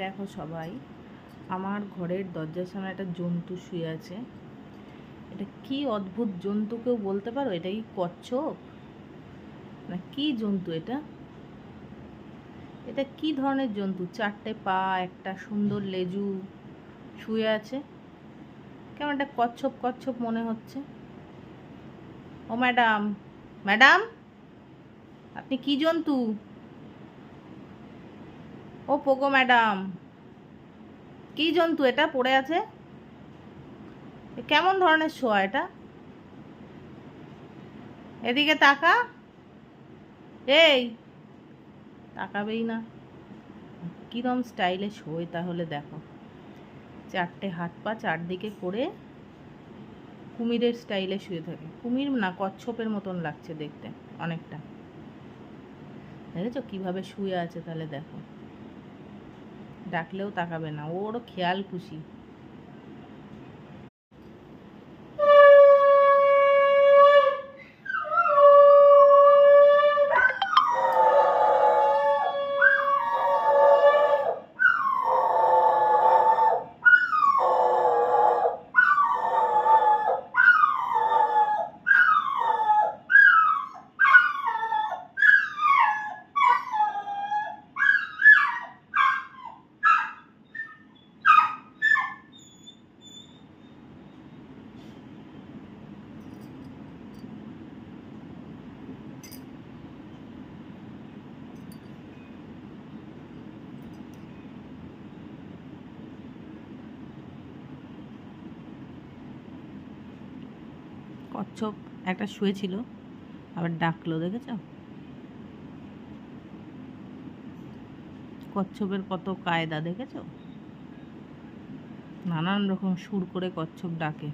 দেখো সবাই, আমার ঘরের দরজার সামনে একটা জন্তু শুয়ে আছে। এটা কি অদ্ভুত জন্তু, কেউ বলতে পারো এটা কি কচ্ছপ না কি জন্তু? এটা এটা কি ধরনের জন্তু? চারটে পা, একটা সুন্দর লেজু, শুয়ে আছে। কেমন একটা কচ্ছপ কচ্ছপ মনে হচ্ছে। ও ম্যাডাম, ম্যাডাম, আপনি কি জন্তু? ও পোগো ম্যাডাম, কি জন্তু এটা পড়ে আছে? কেমন ধরনের শোয়া এটা? এদিকে তাকা। এই, তাকাবেই না। কিরম স্টাইলে শোয় তাহলে দেখো, চারটে হাত পা চারদিকে করে কুমিরের স্টাইলে শুয়ে থাকে। কুমির না, কচ্ছপের মতন লাগছে দেখতে অনেকটা। দেখেছো কিভাবে শুয়ে আছে? তাহলে দেখো, ডাকলেও তাকাবে না, ওরও খেয়াল খুশি। কচ্ছপ একটা শুয়েছিল, আবার ডাকলো, দেখেছো? কচ্ছপের কত কায়দা দেখেছো? নানান রকম সুর করে কচ্ছপ ডাকে।